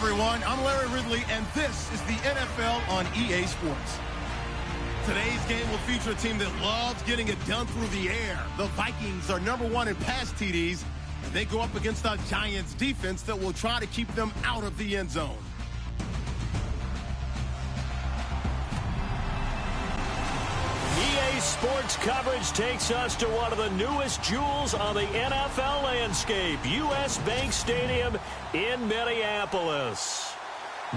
everyone. I'm Larry Ridley, and this is the NFL on EA Sports. Today's game will feature a team that loves getting it done through the air. The Vikings are #1 in pass TDs, and they go up against a Giants defense that will try to keep them out of the end zone. EA Sports coverage takes us to one of the newest jewels on the NFL landscape, US Bank Stadium in Minneapolis.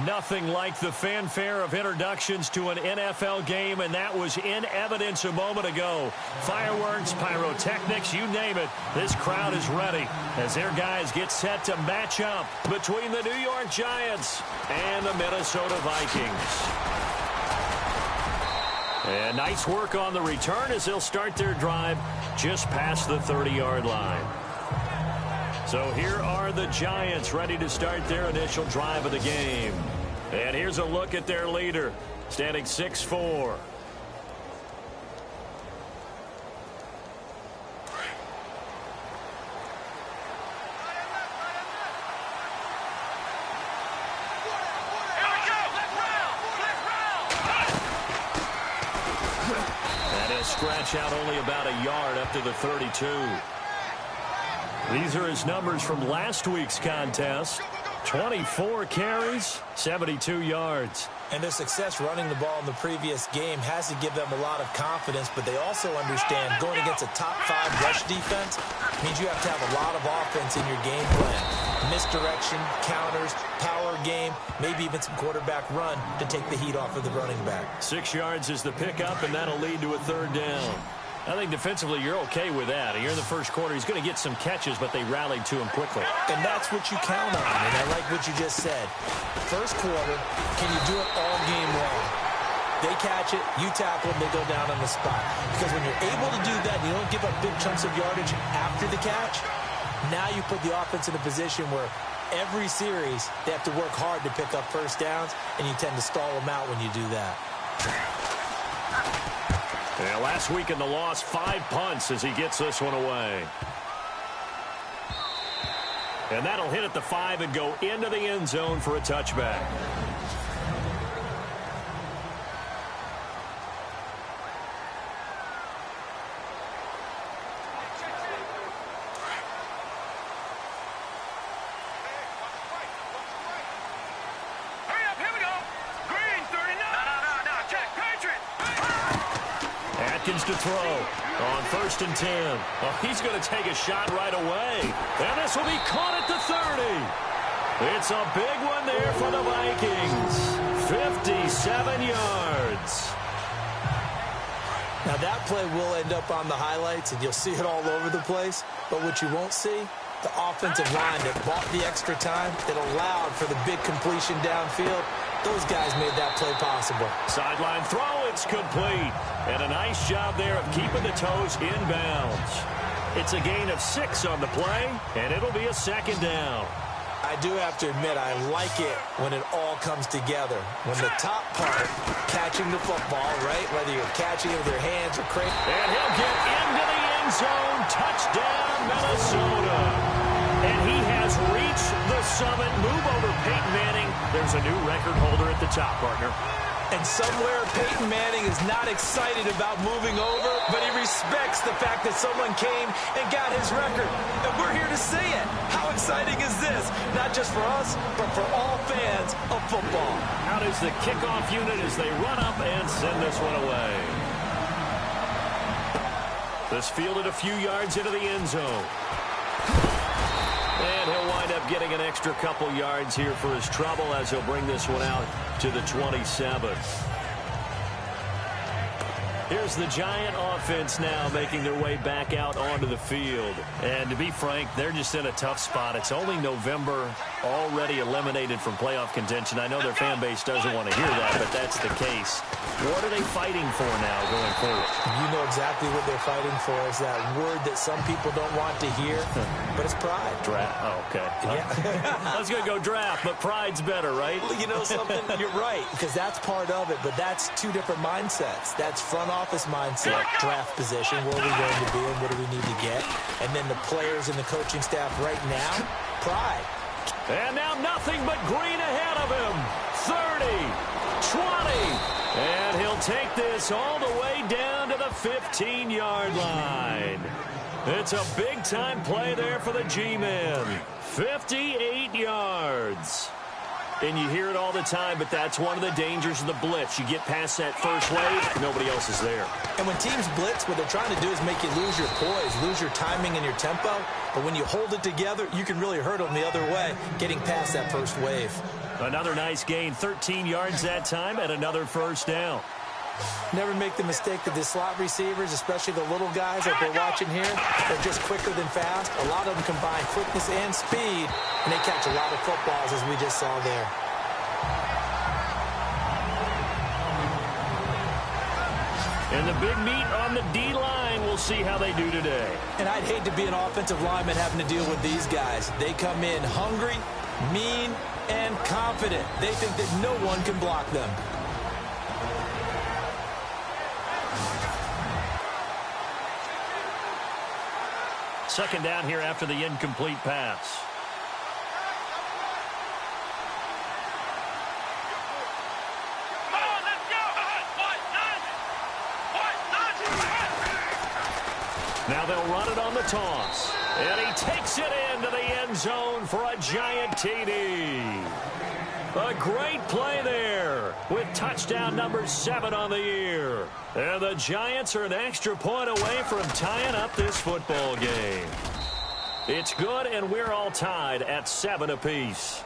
Nothing like the fanfare of introductions to an NFL game, and that was in evidence a moment ago. Fireworks, pyrotechnics, you name it, this crowd is ready as their guys get set to match up between the New York Giants and the Minnesota Vikings. And nice work on the return as they'll start their drive just past the 30-yard line. So here are the Giants ready to start their initial drive of the game. And here's a look at their leader, standing 6'4". Stretch out only about a yard up to the 32. These are his numbers from last week's contest. 24 carries, 72 yards. And their success running the ball in the previous game has to give them a lot of confidence, but they also understand going against a top 5 rush defense means you have to have a lot of offense in your game plan. Misdirection, counters, power game, maybe even some quarterback run to take the heat off of the running back. 6 yards is the pickup, and that'll lead to a third down. I think defensively you're okay with that. You're in the first quarter. He's going to get some catches, but they rallied to him quickly. And that's what you count on, and I like what you just said. First quarter, can you do it all game long? They catch it, you tackle them, they go down on the spot. Because when you're able to do that, you don't give up big chunks of yardage after the catch, now you put the offense in a position where every series they have to work hard to pick up first downs, and you tend to stall them out when you do that. Yeah, last week in the loss, 5 punts as he gets this one away. And that'll hit at the 5 and go into the end zone for a touchback. To throw on 1st and 10. Oh, he's going to take a shot right away. And this will be caught at the 30. It's a big one there for the Vikings. 57 yards. Now that play will end up on the highlights, and you'll see it all over the place. But what you won't see, the offensive line that bought the extra time, that allowed for the big completion downfield. Those guys made that play possible. Sideline throw, it's complete. And a nice job there of keeping the toes in bounds. It's a gain of 6 on the play, and it'll be a second down. I do have to admit, I like it when it all comes together. When the top part, catching the football, right? Whether you're catching it with your hands or cradle. And he'll get into the end zone. Touchdown, Minnesota. And he has reached the summit. Move over Peyton Manning. There's a new record holder at the top, partner. And somewhere Peyton Manning is not excited about moving over, but he respects the fact that someone came and got his record. And we're here to see it. How exciting is this? Not just for us, but for all fans of football. Out is the kickoff unit as they run up and send this one away. This fielded a few yards into the end zone. And he'll wind up getting an extra couple yards here for his trouble as he'll bring this one out to the 27. Here's the Giant offense now making their way back out onto the field. And to be frank, they're just in a tough spot. It's only November, already eliminated from playoff contention. I know their fan base doesn't want to hear that, but that's the case. What are they fighting for now going forward? You know exactly what they're fighting for. Is that word that some people don't want to hear, but it's pride. Draft. Oh, okay. Yeah. I was going to go draft, but pride's better, right? Well, you know something? You're right, because that's part of it, but that's two different mindsets. That's front office mindset, draft position, where are we going to be and what do we need to get? And then the players and the coaching staff right now, pride. And now nothing but green ahead of him. 30, 20, and he'll take this all the way down to the 15-yard line. It's a big-time play there for the G-men. 58 yards. And you hear it all the time, but that's one of the dangers of the blitz. You get past that first wave, nobody else is there. And when teams blitz, what they're trying to do is make you lose your poise, lose your timing and your tempo. But when you hold it together, you can really hurt them the other way, getting past that first wave. Another nice gain, 13 yards that time, and another first down. Never make the mistake that the slot receivers, especially the little guys like we're watching here, they're just quicker than fast. A lot of them combine quickness and speed, and they catch a lot of footballs, as we just saw there. And the big meat on the D-line, we'll see how they do today. And I'd hate to be an offensive lineman having to deal with these guys. They come in hungry, mean, and confident. They think that no one can block them. Second down here after the incomplete pass. Now they'll run it on the toss. And he takes it into the end zone for a giant TD. A great play there with touchdown number 7 on the year. And the Giants are an extra point away from tying up this football game. It's good, and we're all tied at 7 apiece.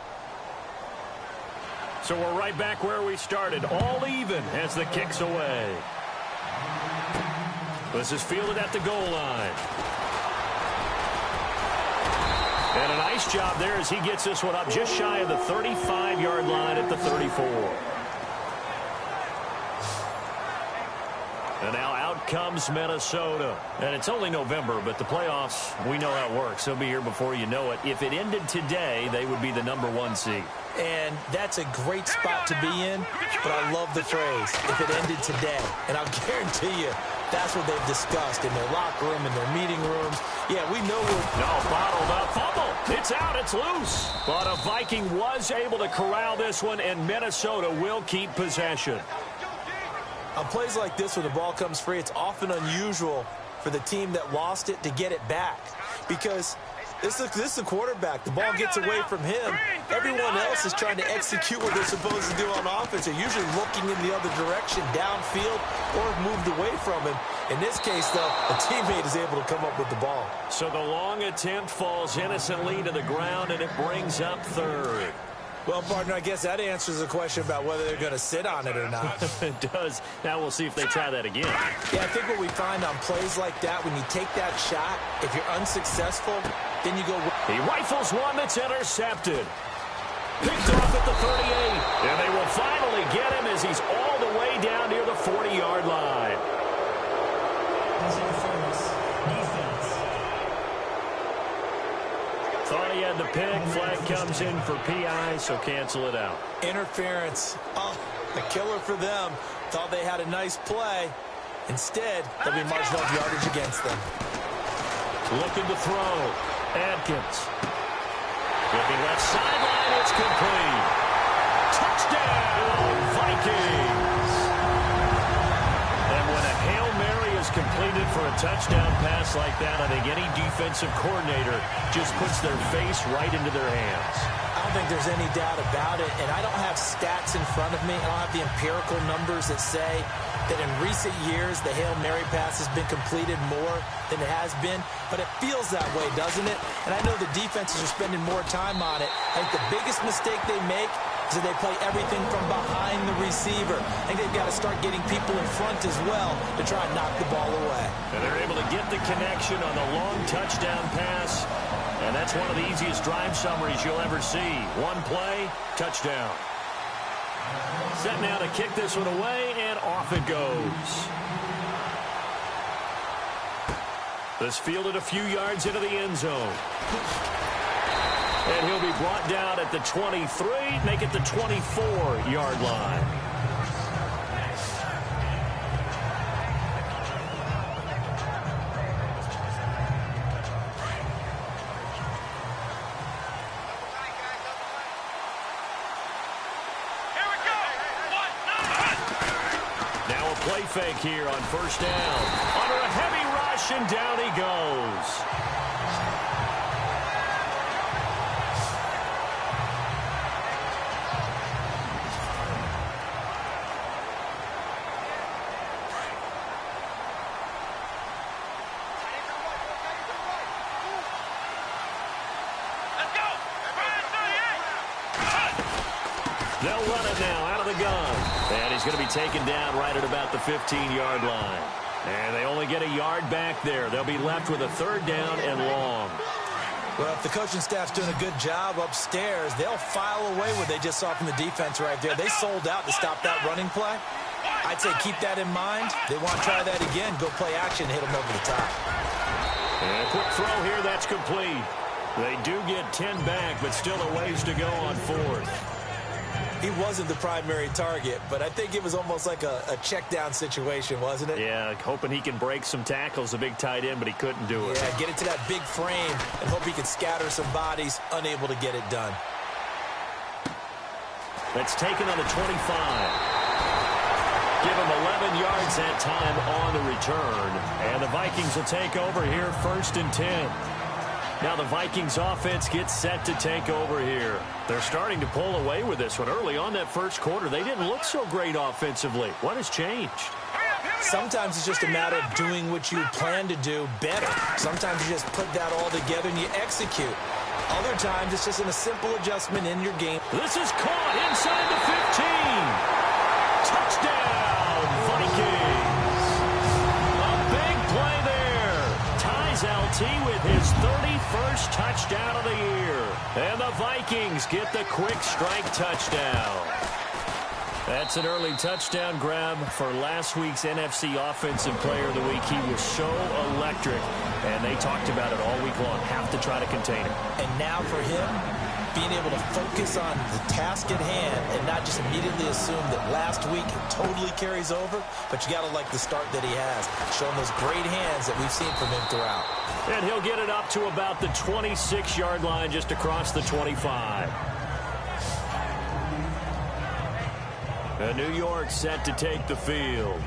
So we're right back where we started, all even as the kick's away. This is fielded at the goal line. And a nice job there as he gets this one up just shy of the 35-yard line at the 34. And now out comes Minnesota. And it's only November, but the playoffs, we know how it works. They'll be here before you know it. If it ended today, they would be the number 1 seed. And that's a great spot to be in, but I love the phrase, if it ended today. And I'll guarantee you, that's what they've discussed in their locker room, in their meeting rooms. Yeah, we know we're... No, bottled up. Fumble. It's out. It's loose. But a Viking was able to corral this one, and Minnesota will keep possession. On plays like this, when the ball comes free, it's often unusual for the team that lost it to get it back. Because this is the quarterback. The ball gets away from him. Everyone else is trying to execute what they're supposed to do on offense. They're usually looking in the other direction, downfield, or moved away from him. In this case, though, a teammate is able to come up with the ball. So the long attempt falls innocently to the ground, and it brings up third. Well, partner, I guess that answers the question about whether they're going to sit on it or not. It does. Now we'll see if they try that again. Yeah, I think what we find on plays like that, when you take that shot, if you're unsuccessful, then you go... He rifles one that's intercepted. Picked off at the 38. And they will finally get him as he's all the way down near the 40-yard line. Thought he had the pick. Flag comes in for PI, so cancel it out. Interference. Oh, a killer for them. Thought they had a nice play. Instead, they'll be marginal yardage against them. Looking to throw. Adkins. Looking left sideline. It's complete. Touchdown, Vikings. And when a Hail Mary is completed for a touchdown pass like that, I think any defensive coordinator just puts their face right into their hands. I don't think there's any doubt about it, and I don't have stats in front of me. I don't have the empirical numbers that say that in recent years the Hail Mary pass has been completed more than it has been, but it feels that way, doesn't it? And I know the defenses are spending more time on it. I think the biggest mistake they make is that they play everything from behind the receiver. I think they've got to start getting people in front as well to try and knock the ball away. And they're able to get the connection on the long touchdown pass, and that's one of the easiest drive summaries you'll ever see. One play, touchdown. Set now to kick this one away, and off it goes. This fielded a few yards into the end zone. And he'll be brought down at the 23, make it the 24-yard line. Play fake here on first down. Under a heavy rush, and down he goes. They'll run it now out of the gun. And he's going to be taken down right at about the 15-yard line. And they only get a yard back there. They'll be left with a third down and long. Well, if the coaching staff's doing a good job upstairs, they'll file away what they just saw from the defense right there. They sold out to stop that running play. I'd say keep that in mind. They want to try that again. Go play action, hit them over the top. And a quick throw here, that's complete. They do get 10 back, but still a ways to go on fourth. He wasn't the primary target, but I think it was almost like a check down situation, wasn't it? Yeah, hoping he can break some tackles, a big tight end, but he couldn't do it. Yeah, get it to that big frame and hope he can scatter some bodies, unable to get it done. That's taken on the 25. Give him 11 yards that time on the return. And the Vikings will take over here, 1st and 10. Now the Vikings offense gets set to take over here. They're starting to pull away with this one. Early on that first quarter, they didn't look so great offensively. What has changed? Sometimes it's just a matter of doing what you plan to do better. Sometimes you just put that all together and you execute. Other times it's just a simple adjustment in your game. This is caught inside the 15. Touchdown, Vikings. A big play there. Ties LT with his 31st touchdown of the year. And the Vikings get the quick strike touchdown. That's an early touchdown grab for last week's NFC Offensive Player of the Week. He was so electric, and they talked about it all week long. Have to try to contain him. And now for him, being able to focus on the task at hand and not just immediately assume that last week totally carries over, but you got to like the start that he has, showing those great hands that we've seen from him throughout. And he'll get it up to about the 26-yard line, just across the 25. And New York set to take the field.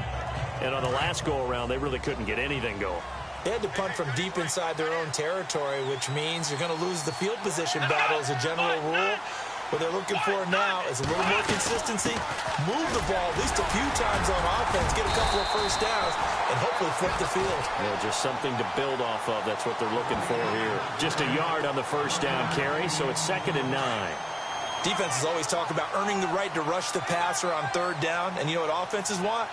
And on the last go-around, they really couldn't get anything going. They had to punt from deep inside their own territory, which means you're going to lose the field position battle as a general rule. What they're looking for now is a little more consistency, move the ball at least a few times on offense, get a couple of first downs, and hopefully flip the field. Yeah, just something to build off of. That's what they're looking for here. Just a yard on the first down carry, so it's 2nd and 9. Defenses always talk about earning the right to rush the passer on 3rd down, and you know what offenses want?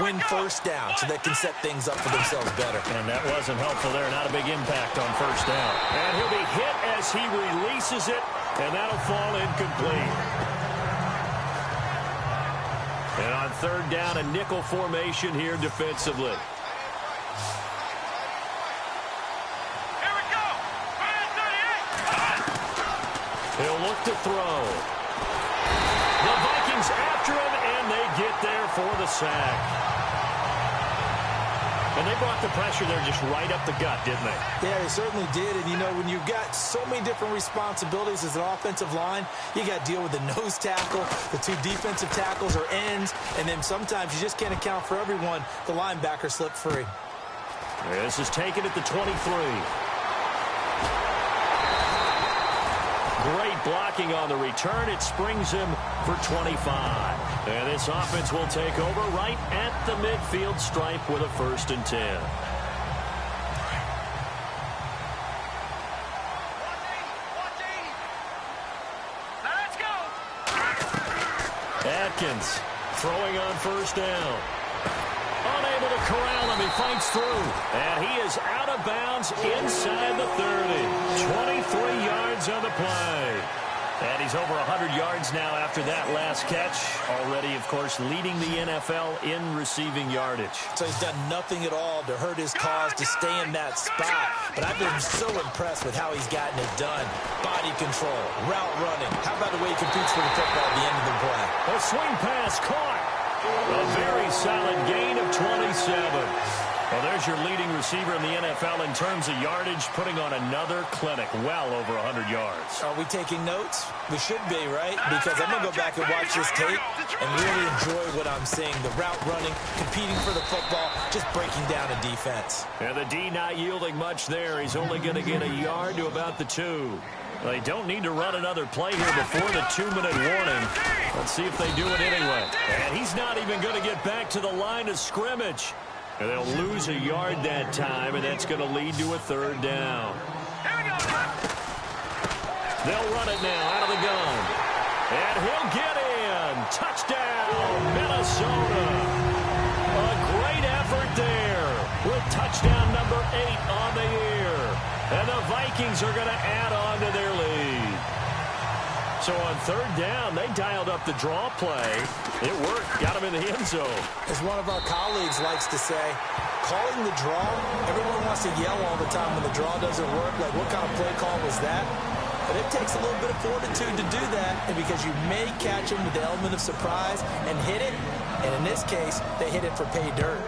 Win first down so they can set things up for themselves better. And that wasn't helpful there. Not a big impact on first down. And he'll be hit as he releases it, and that'll fall incomplete. And on 3rd down, a nickel formation here defensively. He'll look to throw. The Vikings after him, and they get there for the sack. And they brought the pressure there just right up the gut, didn't they? Yeah, they certainly did. And, you know, when you've got so many different responsibilities as an offensive line, you got to deal with the nose tackle, the 2 defensive tackles or ends, and then sometimes you just can't account for everyone. The linebacker slipped free. This is taken at the 23. Great blocking on the return. It springs him for 25. And this offense will take over right at the midfield stripe with a 1st and 10. Let's go. Atkins throwing on 1st down. Unable to corral him. He fights through. And he is out of bounds inside the 30. 23 yards on the play. And he's over 100 yards now after that last catch. Already, of course, leading the NFL in receiving yardage. So he's done nothing at all to hurt his cause to stay in that spot. But I've been so impressed with how he's gotten it done. Body control, route running. How about the way he competes for the football at the end of the play? A swing pass caught. A very solid gain of 27. Well, there's your leading receiver in the NFL in terms of yardage, putting on another clinic, well over 100 yards. Are we taking notes? We should be, right? Because I'm going to go back and watch this tape and really enjoy what I'm seeing. The route running, competing for the football, just breaking down a defense. And the D not yielding much there. He's only going to get a yard to about the 2. They don't need to run another play here before the 2-minute warning. Let's see if they do it anyway. And he's not even going to get back to the line of scrimmage. And they'll lose a yard that time, and that's going to lead to a 3rd down. They'll run it now out of the gun. And he'll get in. Touchdown, Minnesota. A great effort there with touchdown number 8 on the year. And the Vikings are going to add on to their lead. So on 3rd down, they dialed up the draw play. It worked. Got him in the end zone. As one of our colleagues likes to say, calling the draw, everyone wants to yell all the time when the draw doesn't work. Like, what kind of play call was that? But it takes a little bit of fortitude to do that, and because you may catch him with the element of surprise and hit it. And in this case, they hit it for pay dirt.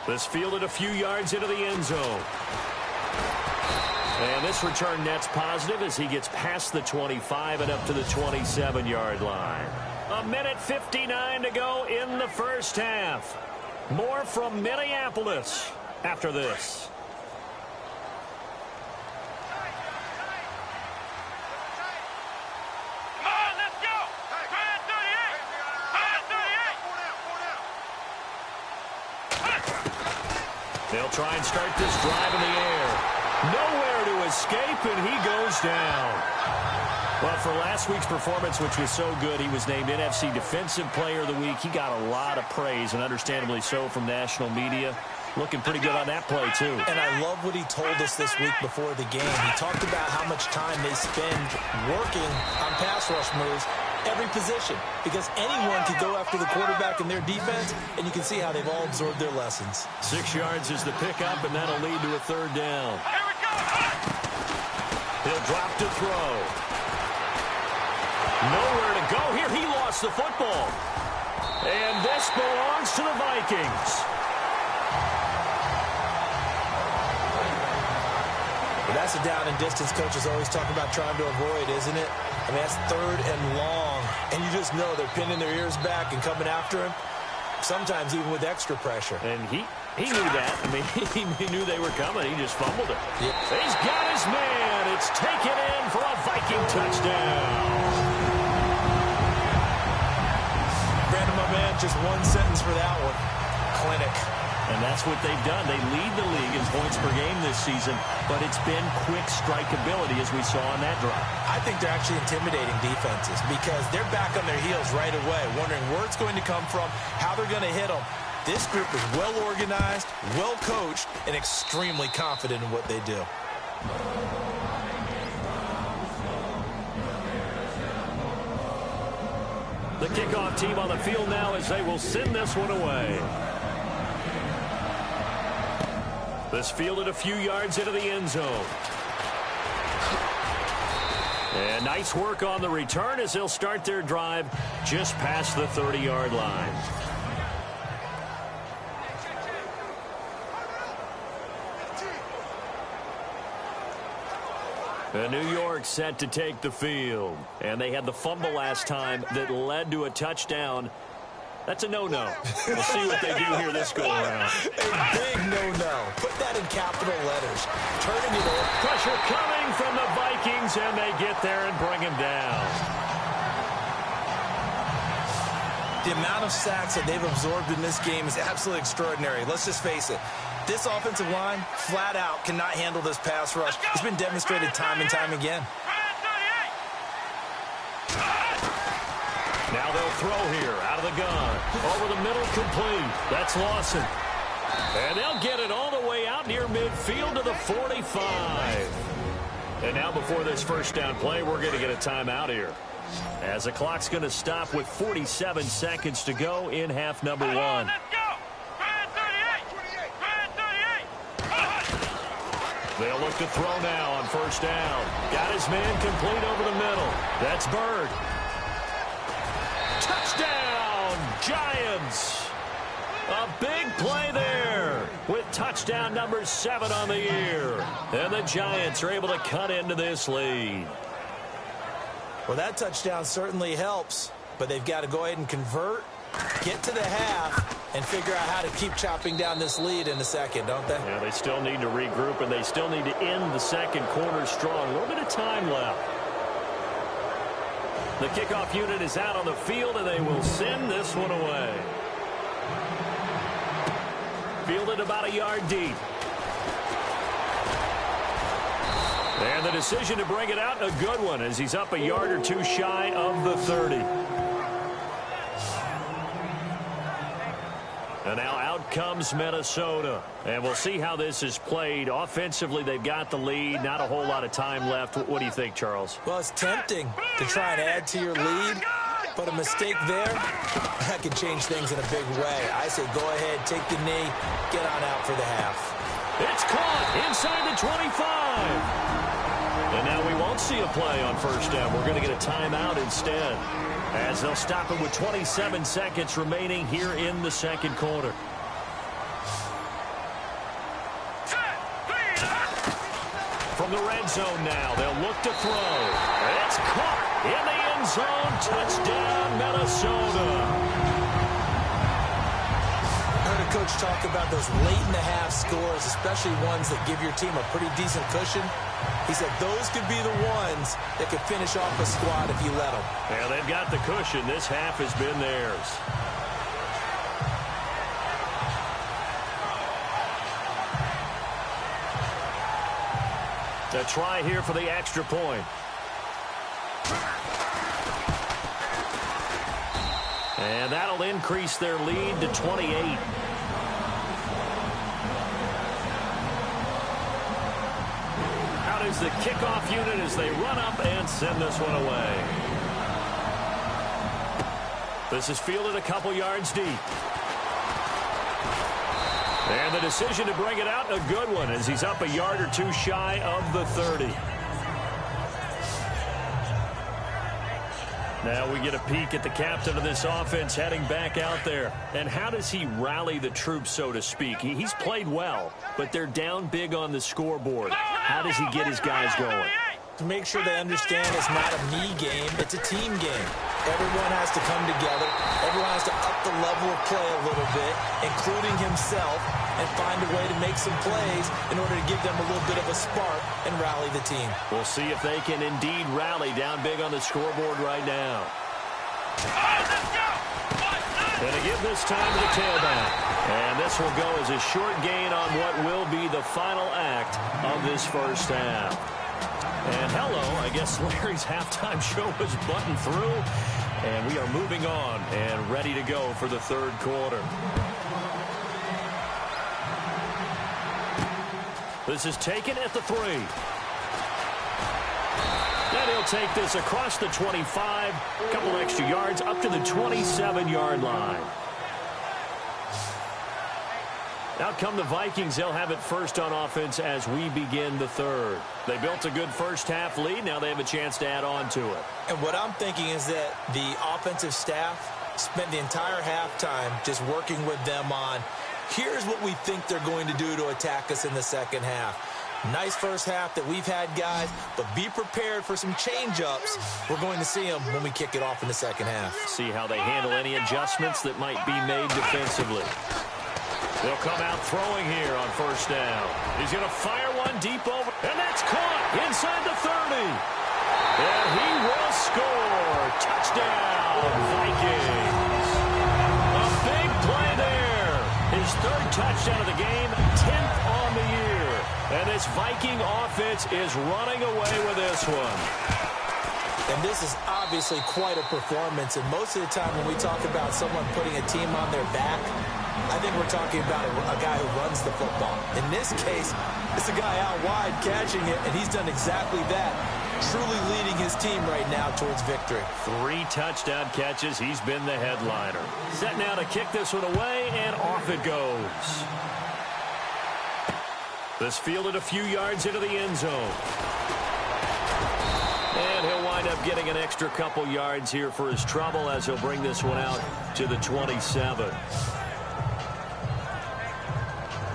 This fielded a few yards into the end zone. And this return net's positive as he gets past the 25 and up to the 27-yard line. 1:59 to go in the first half. More from Minneapolis after this. Come on, let's go. Try 38. They'll try and start this drive in the air. Nowhere to escape, and he goes down. Well, for last week's performance, which was so good, he was named NFC Defensive Player of the Week. He got a lot of praise, and understandably so, from national media. Looking pretty good on that play, too. And I love what he told us this week before the game. He talked about how much time they spend working on pass rush moves, every position, because anyone could go after the quarterback in their defense, and you can see how they've all absorbed their lessons. 6 yards is the pickup, and that'll lead to a 3rd down. Here we go. He'll drop to throw. Nowhere to go here. He lost the football. And this belongs to the Vikings. Well, that's a down and distance coaches always talk about trying to avoid, isn't it? I mean, that's 3rd and long. And you just know they're pinning their ears back and coming after him, sometimes even with extra pressure. And he knew that. I mean, he knew they were coming. He just fumbled it. Yep. He's got his man. It's taken in for a Viking touchdown. Brandon, my man, just one sentence for that one. Clinic. And that's what they've done. They lead the league in points per game this season, but it's been quick strikeability as we saw on that drive. I think they're actually intimidating defenses because they're back on their heels right away, wondering where it's going to come from, how they're going to hit them. This group is well organized, well coached, and extremely confident in what they do. The kickoff team on the field now as they will send this one away. This fielded a few yards into the end zone. And nice work on the return as they'll start their drive just past the 30-yard line. And New York set to take the field. And they had the fumble last time that led to a touchdown. That's a no-no. We'll see what they do here this go-around. A big no-no. Put that in capital letters. Turning it over. Pressure coming from the Vikings, and they get there and bring him down. The amount of sacks that they've absorbed in this game is absolutely extraordinary. Let's just face it. This offensive line, flat out, cannot handle this pass rush. It's been demonstrated time and time again. Now they'll throw here out of the gun. Over the middle, complete. That's Lawson. And they'll get it all the way out near midfield to the 45. And now before this first down play, we're going to get a timeout here, as the clock's going to stop with 47 seconds to go in half number one. They'll look to throw now on first down. Got his man complete over the middle. That's Bird. Touchdown, Giants! A big play there with touchdown number 7 on the year. And the Giants are able to cut into this lead. Well, that touchdown certainly helps, but they've got to go ahead and convert, get to the half, and figure out how to keep chopping down this lead in the second, don't they? Yeah, they still need to regroup, and they still need to end the second quarter strong. A little bit of time left. The kickoff unit is out on the field, and they will send this one away. Fielded about a yard deep. And the decision to bring it out, a good one, as he's up a yard or two shy of the 30. And now out comes Minnesota. And we'll see how this is played. Offensively, they've got the lead. Not a whole lot of time left. What do you think, Charles? Well, it's tempting to try and add to your lead, but a mistake there, that can change things in a big way. I say go ahead, take the knee, get on out for the half. It's caught inside the 25. And now we won't see a play on first down. We're going to get a timeout instead, as they'll stop it with 27 seconds remaining here in the second quarter. From the red zone now, they'll look to throw. It's caught in the end zone. Touchdown, Minnesota. I heard a coach talk about those late-in-the-half scores, especially ones that give your team a pretty decent cushion. He said those could be the ones that could finish off a squad if you let them. Yeah, they've got the cushion. This half has been theirs. A try here for the extra point. And that'll increase their lead to 28. Out is the kickoff unit as they run up and send this one away. This is fielded a couple yards deep. And the decision to bring it out, a good one, as he's up a yard or two shy of the 30. Now we get a peek at the captain of this offense heading back out there. And how does he rally the troops, so to speak? He's played well, but they're down big on the scoreboard. How does he get his guys going? To make sure they understand it's not a me game, it's a team game. Everyone has to come together. Everyone has to up the level of play a little bit, including himself, and find a way to make some plays in order to give them a little bit of a spark and rally the team. We'll see if they can indeed rally down big on the scoreboard right now. Gonna give this time to the tailback. And this will go as a short gain on what will be the final act of this first half. And hello, I guess Larry's halftime show was buttoned through. And we are moving on and ready to go for the third quarter. This is taken at the 3. And he'll take this across the 25. A couple extra yards up to the 27-yard line. Out come the Vikings. They'll have it first on offense as we begin the third. They built a good first half lead. Now they have a chance to add on to it. And what I'm thinking is that the offensive staff spent the entire halftime just working with them on, here's what we think they're going to do to attack us in the second half. Nice first half that we've had, guys, but be prepared for some change-ups. We're going to see them when we kick it off in the second half. See how they handle any adjustments that might be made defensively. They'll come out throwing here on first down. He's going to fire one deep over, and that's caught inside the 30. And he will score. Touchdown, Vikings. A big play there. His third touchdown of the game, 10th on the year. And this Viking offense is running away with this one. And this is obviously quite a performance. And most of the time when we talk about someone putting a team on their back, I think we're talking about a guy who runs the football. In this case, it's a guy out wide catching it, and he's done exactly that, truly leading his team right now towards victory. 3 touchdown catches. He's been the headliner. Set now to kick this one away, and off it goes. This fielded a few yards into the end zone. And he'll wind up getting an extra couple yards here for his trouble as he'll bring this one out to the 27.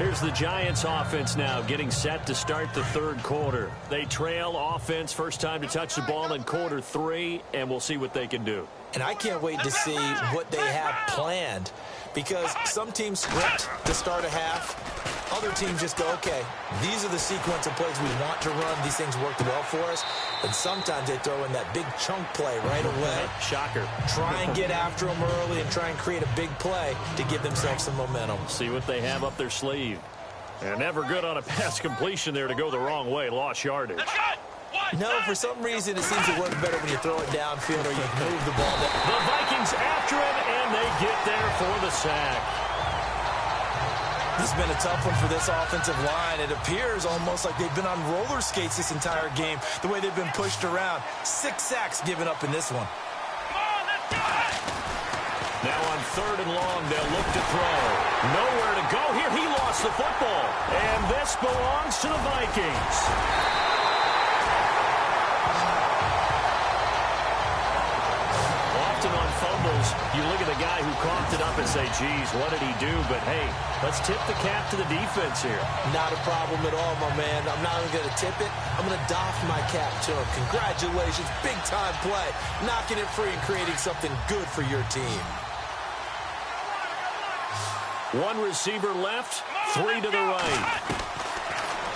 Here's the Giants offense now getting set to start the third quarter. They trail offense, first time to touch the ball in quarter 3, and we'll see what they can do. And I can't wait to see what they have planned, because some teams script to start a half. Other teams just go, okay, these are the sequence of plays we want to run. These things worked well for us. And sometimes they throw in that big chunk play right away. Shocker. Try and get after them early and try and create a big play to give themselves some momentum. See what they have up their sleeve. And never good on a pass completion there to go the wrong way. Lost yardage. No, for some reason it seems to work better when you throw it downfield or you move the ball down. The Vikings after him, and they get there for the sack. This has been a tough one for this offensive line. It appears almost like they've been on roller skates this entire game, the way they've been pushed around. 6 sacks given up in this one. Now on 3rd and long, they'll look to throw. Nowhere to go here. He lost the football. And this belongs to the Vikings. Often on fumbles, you look at the guy who coughed it up and say, geez, what did he do? But, hey, let's tip the cap to the defense here. Not a problem at all, my man. I'm not even going to tip it. I'm going to doff my cap to him. Congratulations. Big-time play. Knocking it free and creating something good for your team. 1 receiver left, 3 to the right.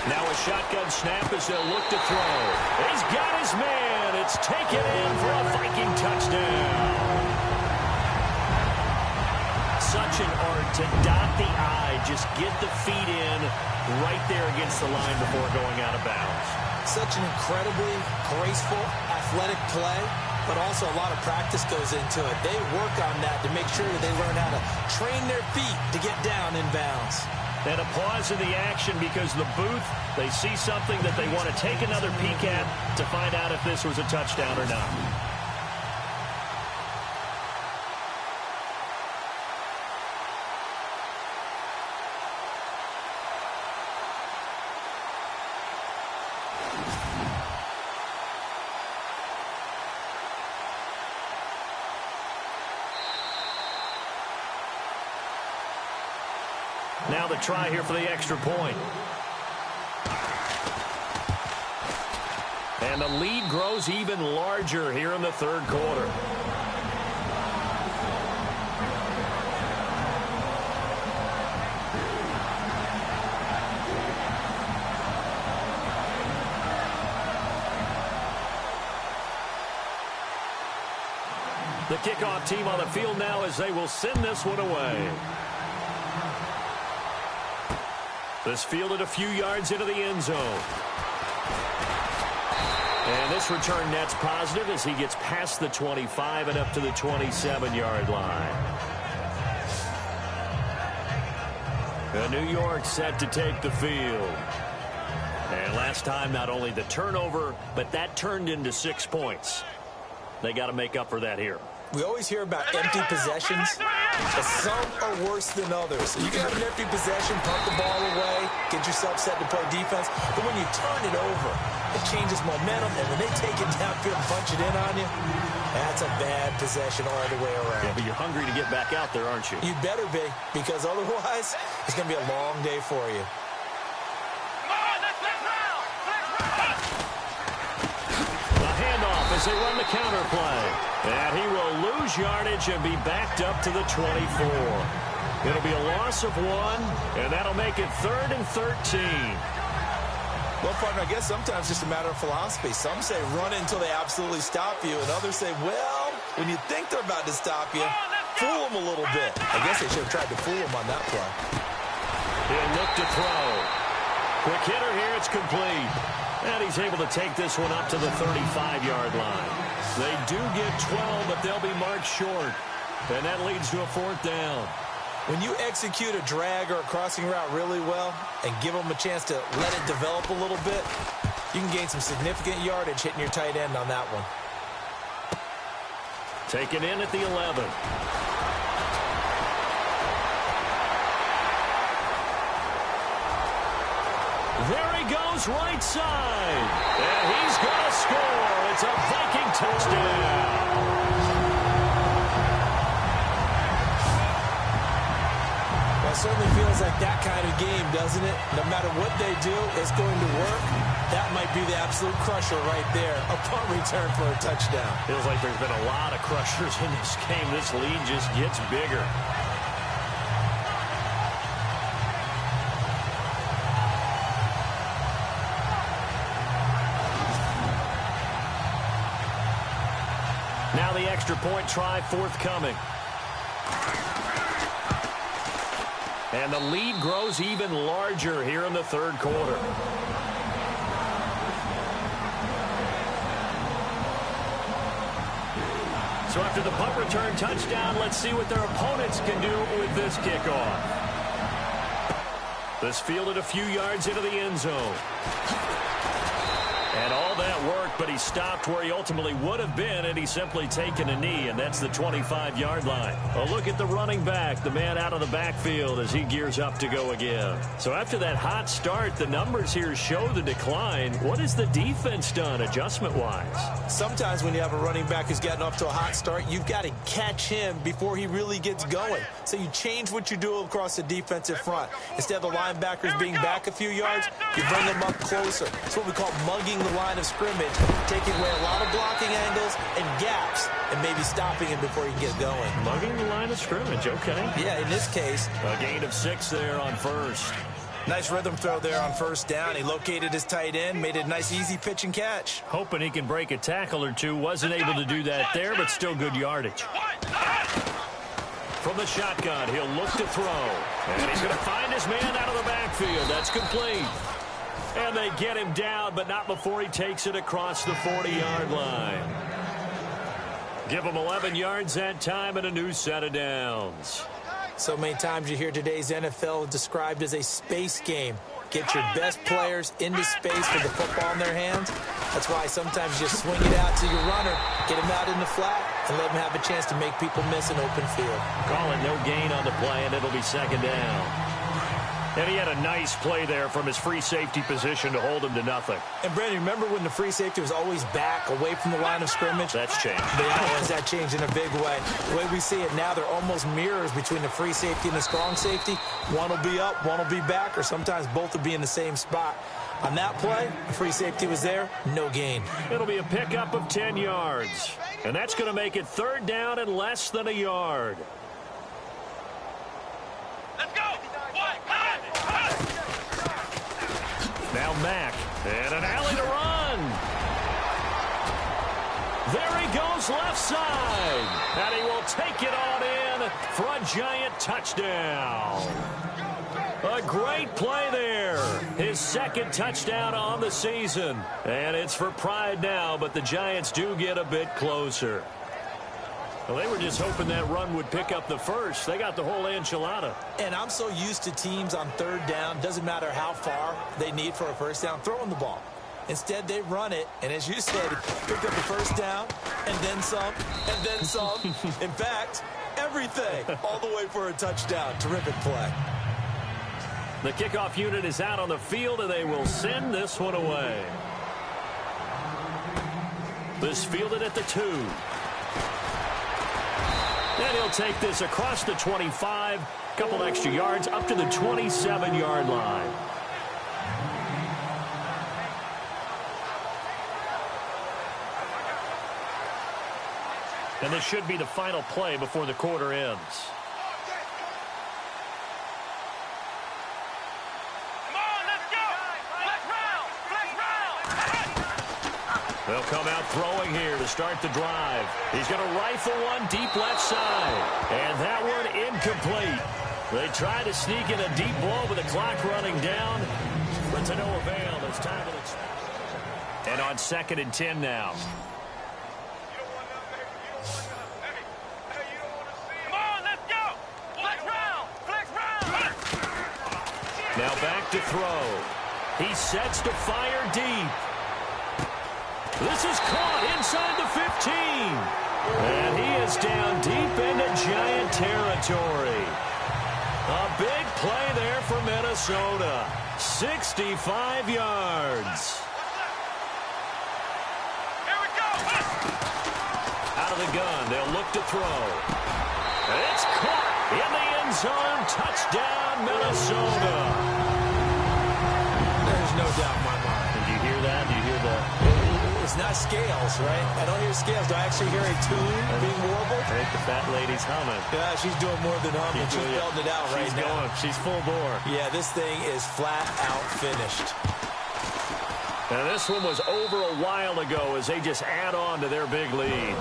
Now a shotgun snap as they'll look to throw. He's got his man. It's taken in for a Viking touchdown. Such an art to dot the I, just get the feet in right there against the line before going out of bounds. Such an incredibly graceful, athletic play, but also a lot of practice goes into it. They work on that to make sure that they learn how to train their feet to get down in bounds. And a pause in the action because the booth, they see something that they want to take another peek at to find out if this was a touchdown or not. Now the try here for the extra point. And the lead grows even larger here in the third quarter. The kickoff team on the field now as they will send this one away. This fielded a few yards into the end zone. And this return net's positive as he gets past the 25 and up to the 27-yard line. And New York set to take the field. And last time, not only the turnover, but that turned into 6 points. They got to make up for that here. We always hear about empty possessions, but some are worse than others. You can have an empty possession, punt the ball away, get yourself set to play defense, but when you turn it over, it changes momentum, and when they take it downfield and punch it in on you, that's a bad possession all the way around. Yeah, but you're hungry to get back out there, aren't you? You better be, because otherwise, it's going to be a long day for you. As they run the counter play. And he will lose yardage and be backed up to the 24. It'll be a loss of 1, and that'll make it 3rd and 13. Well, partner, I guess sometimes it's just a matter of philosophy. Some say run until they absolutely stop you, and others say, well, when you think they're about to stop you, fool them a little bit. I guess they should have tried to fool them on that play. He'll look to throw. Quick hitter here, it's complete. And he's able to take this one up to the 35-yard line. They do get 12, but they'll be marked short. And that leads to a 4th down. When you execute a drag or a crossing route really well and give them a chance to let it develop a little bit, you can gain some significant yardage hitting your tight end on that one. Taken in at the 11. There he goes, right side. And he's going to score. It's a Viking touchdown. Well, it certainly feels like that kind of game, doesn't it? No matter what they do, it's going to work. That might be the absolute crusher right there, a punt return for a touchdown. Feels like there's been a lot of crushers in this game. This lead just gets bigger. Now the extra point try forthcoming. And the lead grows even larger here in the third quarter. So after the punt return touchdown, let's see what their opponents can do with this kickoff. This fielded a few yards into the end zone. And all that worked, but he stopped where he ultimately would have been had he simply taken a knee, and that's the 25-yard line. A look at the running back, the man out of the backfield as he gears up to go again. So after that hot start, the numbers here show the decline. What has the defense done adjustment-wise? Sometimes when you have a running back who's gotten off to a hot start, you've got to catch him before he really gets going. So you change what you do across the defensive front. Instead of the linebackers being back a few yards, you bring them up closer. It's what we call mugging the line of scrimmage, taking away a lot of blocking angles and gaps, and maybe stopping him before he gets going. Mugging the line of scrimmage, okay. Yeah, in this case. A gain of 6 there on first. Nice rhythm throw there on first down. He located his tight end, made it a nice easy pitch and catch. Hoping he can break a tackle or two. Wasn't able to do that there, but still good yardage. From the shotgun, he'll look to throw. And he's going to find his man out of the backfield. That's complete. And they get him down, but not before he takes it across the 40-yard line. Give him 11 yards that time and a new set of downs. So many times you hear today's NFL described as a space game. Get your best players into space with the football in their hands. That's why sometimes you just swing it out to your runner, get him out in the flat, and let him have a chance to make people miss an open field. Call it no gain on the play, and it'll be second down. And he had a nice play there from his free safety position to hold him to nothing. And, Brandon, remember when the free safety was always back, away from the line of scrimmage? That's changed. That changed in a big way. The way we see it now, they're almost mirrors between the free safety and the strong safety. One will be up, one will be back, or sometimes both will be in the same spot. On that play, the free safety was there, no gain. It'll be a pickup of 10 yards. And that's going to make it third down and less than a yard. Let's go. Now Mack, and an alley to run. There he goes left side. And he will take it on in for a giant touchdown. A great play there. His second touchdown on the season. And it's for pride now, but the Giants do get a bit closer. Well, they were just hoping that run would pick up the first. They got the whole enchilada. And I'm so used to teams on third down, doesn't matter how far they need for a first down, throwing the ball. Instead, they run it, and as you said, picked up the first down, and then some, and then some. In fact, everything, all the way for a touchdown. Terrific play. The kickoff unit is out on the field, and they will send this one away. This fielded at the 2. And he'll take this across the 25, a couple extra yards up to the 27-yard line. And this should be the final play before the quarter ends. They'll come out throwing here to start the drive. He's going to rifle one deep left side. And that one incomplete. They try to sneak in a deep blow with the clock running down. But to no avail. It's time to... And on 2nd and 10 now. Now back to throw. He sets to fire deep. This is caught inside the 15. And he is down deep into Giant territory. A big play there for Minnesota. 65 yards. Here we go. Out of the gun, they'll look to throw. And it's caught in the end end zone. Touchdown, Minnesota. There's no doubt in my mind. Did you hear that? Do you hear the... It's not scales, right? I don't hear scales. Do I actually hear a tune being warbled? I think the fat lady's humming. Yeah, she's doing more than humming. She's belting it out right now. She's full bore. Yeah, this thing is flat out finished. And this one was over a while ago as they just add on to their big lead.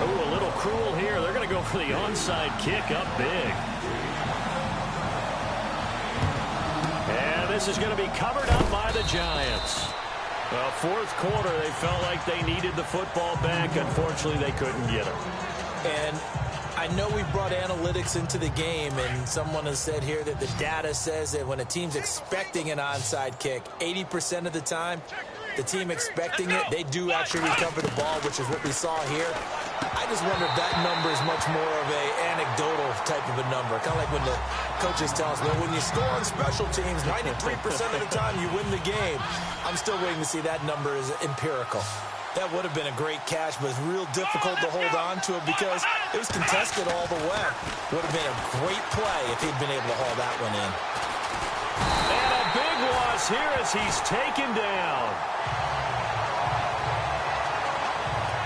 Oh, a little cruel here. They're going to go for the onside kick up big. And this is going to be covered up by the Giants. Well, fourth quarter, they felt like they needed the football back. Unfortunately, they couldn't get it. And I know we brought analytics into the game, and someone has said here that the data says that when a team's expecting an onside kick, 80% of the time, the team expecting it, they do actually recover the ball, which is what we saw here. I just wonder if that number is much more of a anecdotal type of a number. Kind of like when the coaches tell us, well, when you score on special teams, 93% of the time you win the game. I'm still waiting to see that number is empirical. That would have been a great catch, but it's real difficult to hold on to it because it was contested all the way. Would have been a great play if he'd been able to haul that one in. And a big loss here as he's taken down.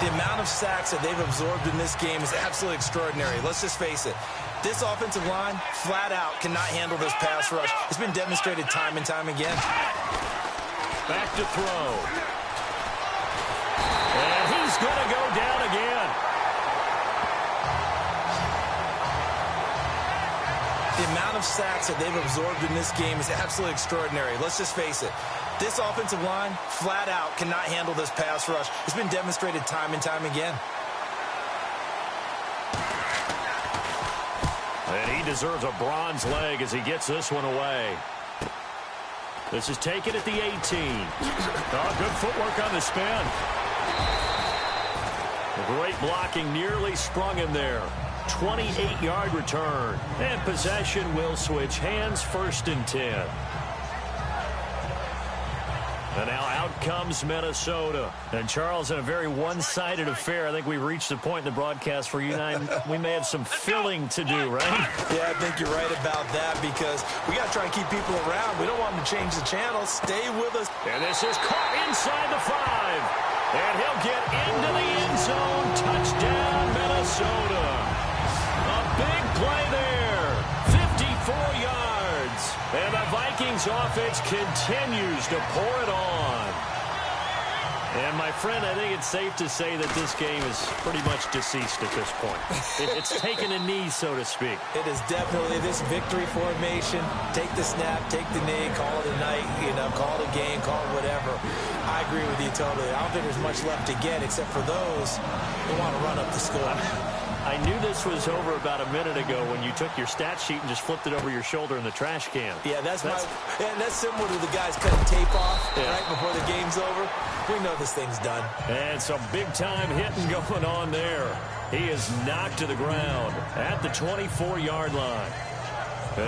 The amount of sacks that they've absorbed in this game is absolutely extraordinary. Let's just face it. This offensive line, flat out, cannot handle this pass rush. It's been demonstrated time and time again. Back to throw. And he's going to go down again. The amount of sacks that they've absorbed in this game is absolutely extraordinary. Let's just face it. This offensive line, flat out, cannot handle this pass rush. It's been demonstrated time and time again. And he deserves a bronze leg as he gets this one away. This is taken at the 18. Oh, good footwork on the spin. Great blocking, nearly sprung him there. 28-yard return. And possession will switch hands, 1st and 10. And now out comes Minnesota. And Charles, in a very one-sided affair, I think we've reached the point in the broadcast where you and I, we may have some filling to do, right? Yeah, I think you're right about that because we got to try and keep people around. We don't want them to change the channel. Stay with us. And this is caught inside the 5. And he'll get into the end zone. Touchdown, Minnesota. A big play there. 54 yards. And the Vikings offense continues to pour it on. And, my friend, I think it's safe to say that this game is pretty much deceased at this point. It's taken a knee, so to speak. It is definitely this victory formation. Take the snap, take the knee, call it a night, call it a game, call it whatever. I agree with you totally. I don't think there's much left to get except for those who want to run up the score. I knew this was over about a minute ago when you took your stat sheet and just flipped it over your shoulder in the trash can. Yeah, that's similar to the guys cutting tape off right before the game's over. We know this thing's done. And some big-time hitting going on there. He is knocked to the ground at the 24-yard line.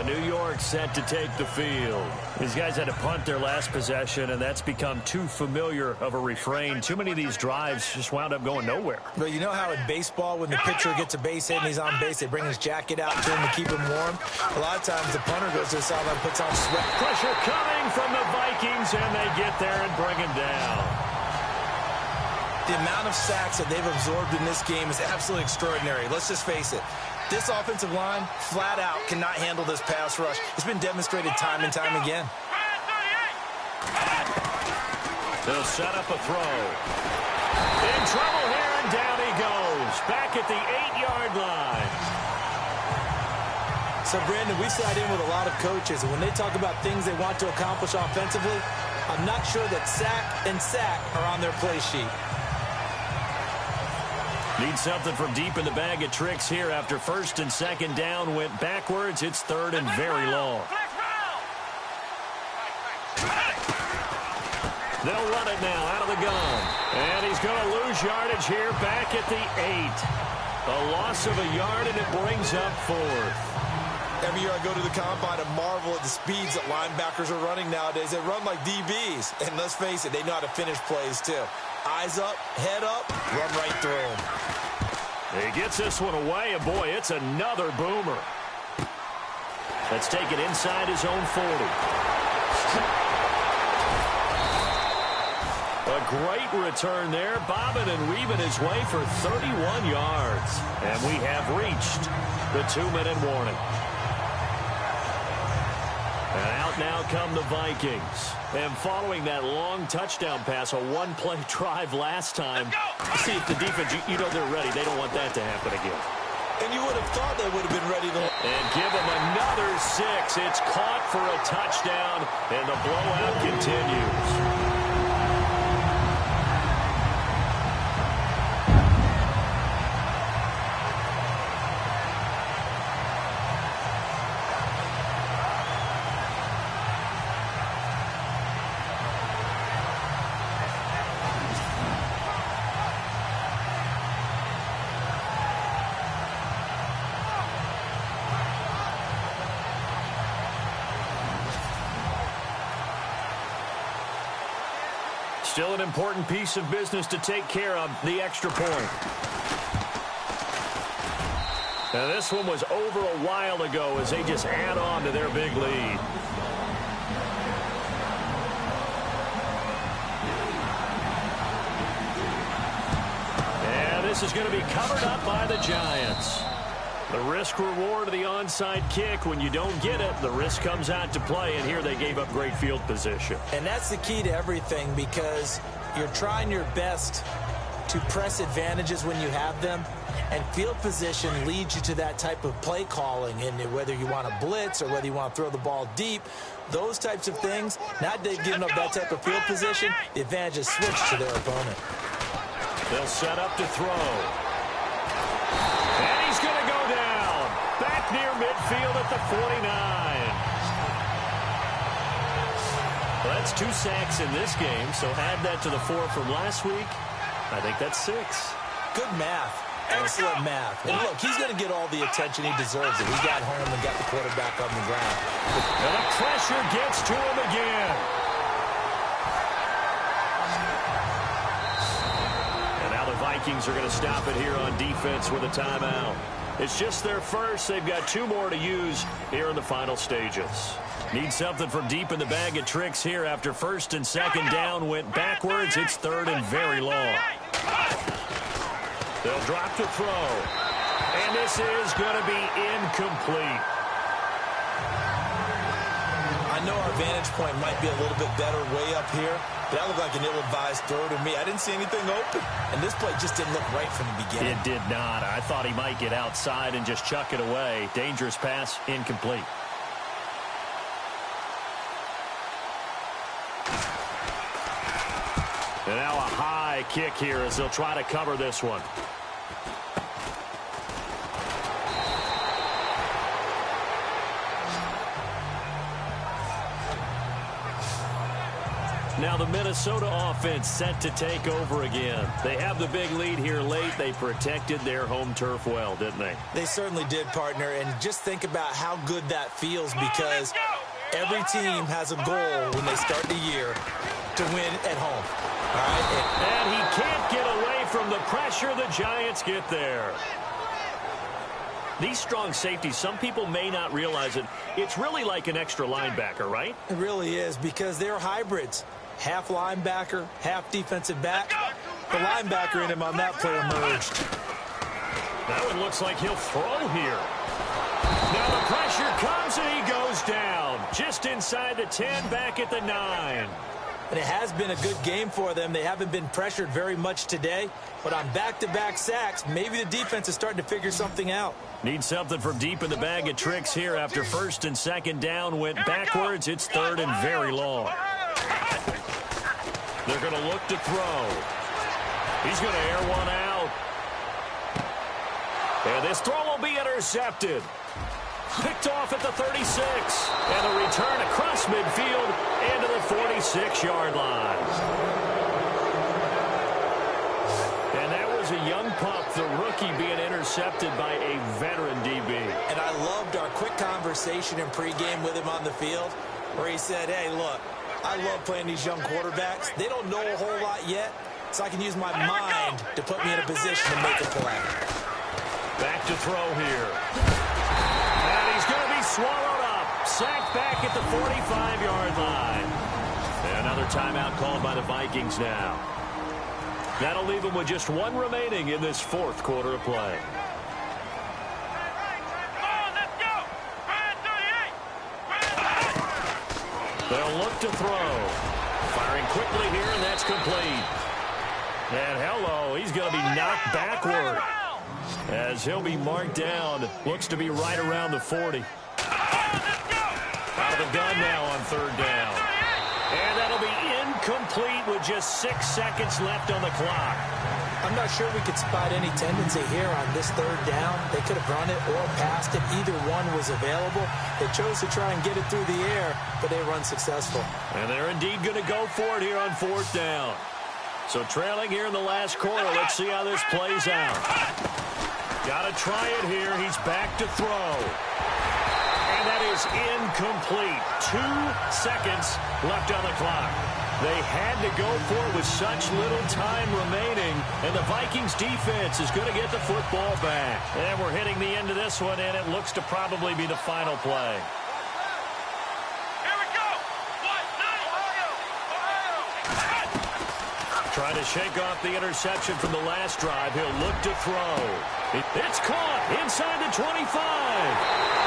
New York set to take the field. These guys had to punt their last possession, and that's become too familiar of a refrain. Too many of these drives just wound up going nowhere. But you know how in baseball, when the pitcher gets a base hit and he's on base, they bring his jacket out to him to keep him warm? A lot of times the punter goes to the sideline, puts on sweat. Pressure coming from the Vikings, and they get there and bring him down. The amount of sacks that they've absorbed in this game is absolutely extraordinary. Let's just face it. This offensive line, flat out, cannot handle this pass rush. It's been demonstrated time and time again. They'll set up a throw. In trouble here, and down he goes. Back at the 8-yard line. So, Brandon, we sat in with a lot of coaches, and when they talk about things they want to accomplish offensively, I'm not sure that sack and sack are on their play sheet. Need something from deep in the bag of tricks here after 1st and 2nd down went backwards. It's 3rd and very long. They'll run it now out of the gun. And he's going to lose yardage here back at the 8. A loss of a yard, and it brings up 4th. Every year I go to the combine and marvel at the speeds that linebackers are running nowadays. They run like DBs. And let's face it, they know how to finish plays too. Eyes up, head up, run right through them. He gets this one away, and boy, it's another boomer. Let's take it inside his own 40. A great return there, bobbing and weaving his way for 31 yards. And we have reached the 2-minute warning. And out now come the Vikings. And following that long touchdown pass, a one-play drive last time, see if the defense, you know they're ready. They don't want that to happen again. And you would have thought they would have been ready to... And give them another 6. It's caught for a touchdown, and the blowout continues. Still an important piece of business to take care of, the extra point. Now this one was over a while ago as they just add on to their big lead. And this is going to be covered up by the Giants. The risk-reward of the onside kick, when you don't get it, the risk comes out to play, and here they gave up great field position. And that's the key to everything, because you're trying your best to press advantages when you have them, and field position leads you to that type of play calling, and whether you want to blitz or whether you want to throw the ball deep, those types of things, now that they've given up that type of field position, the advantage is switched to their opponent. They'll set up to throw. And he's going to go down. Back near midfield at the 49. Well, that's 2 sacks in this game, so add that to the 4 from last week. I think that's 6. Good math. Excellent math. And look, he's going to get all the attention he deserves if he got home and got the quarterback on the ground. And the pressure gets to him again. Vikings are going to stop it here on defense with a timeout. It's just their first. They've got 2 more to use here in the final stages. Need something from deep in the bag of tricks here after 1st and 2nd down went backwards. It's 3rd and very long. They'll drop to throw. And this is going to be incomplete. I know our vantage point might be a little bit better way up here. That looked like an ill-advised throw to me. I didn't see anything open. And this play just didn't look right from the beginning. It did not. I thought he might get outside and just chuck it away. Dangerous pass, incomplete. And now a high kick here as they'll try to cover this one. Now the Minnesota offense set to take over again. They have the big lead here late. They protected their home turf well, didn't they? They certainly did, partner. And just think about how good that feels, because every team has a goal when they start the year to win at home. All right? And he can't get away from the pressure. The Giants get there. These strong safeties, some people may not realize it. It's really like an extra linebacker, right? It really is, because they're hybrids. Half linebacker, half defensive back. The linebacker in him on that play emerged. That one looks like he'll throw here. Now the pressure comes and he goes down. Just inside the 10, back at the 9. And it has been a good game for them. They haven't been pressured very much today. But on back-to-back sacks, maybe the defense is starting to figure something out. Need something from deep in the bag of tricks here after 1st and 2nd down went backwards. It's 3rd and very long. They're going to look to throw. He's going to air one out. And this throw will be intercepted. Picked off at the 36. And a return across midfield into the 46-yard line. And that was a young pup, the rookie, being intercepted by a veteran DB. And I loved our quick conversation in pregame with him on the field, where he said, hey, look, I love playing these young quarterbacks. They don't know a whole lot yet, so I can use my mind to put me in a position to make a play. Back to throw here. And he's going to be swallowed up. Sacked back at the 45-yard line. And another timeout called by the Vikings now. That'll leave them with just one remaining in this fourth quarter of play. They'll look to throw. Firing quickly here, and that's complete. And hello, he's going to be knocked backward as he'll be marked down. Looks to be right around the 40. Out of the gun now on third down. And that'll be incomplete with just 6 seconds left on the clock. I'm not sure we could spot any tendency here on this third down. They could have run it or passed it. Either one was available. They chose to try and get it through the air, but they were unsuccessful. And they're indeed going to go for it here on fourth down. So trailing here in the last quarter. Let's see how this plays out. Got to try it here. He's back to throw. And that is incomplete. 2 seconds left on the clock. They had to go for it with such little time remaining, and the Vikings defense is going to get the football back. And we're hitting the end of this one, and it looks to probably be the final play. Here we go. Trying to shake off the interception from the last drive. He'll look to throw. It's caught inside the 25.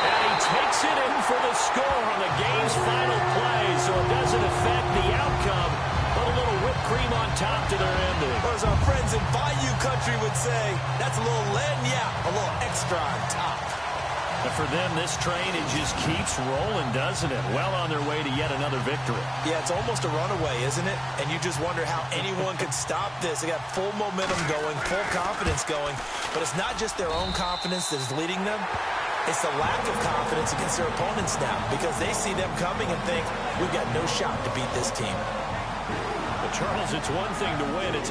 And he takes it in for the score on the game's final play, so it doesn't affect the outcome, but a little whipped cream on top to their ending. Or as our friends in Bayou Country would say, that's a little lagniappe, a little extra on top. And for them, this train, it just keeps rolling, doesn't it? Well on their way to yet another victory. Yeah, it's almost a runaway, isn't it? And you just wonder how anyone could stop this. They got full momentum going, full confidence going. But it's not just their own confidence that is leading them. It's the lack of confidence against their opponents now, because they see them coming and think, we've got no shot to beat this team. But Charles, it's one thing to win. It's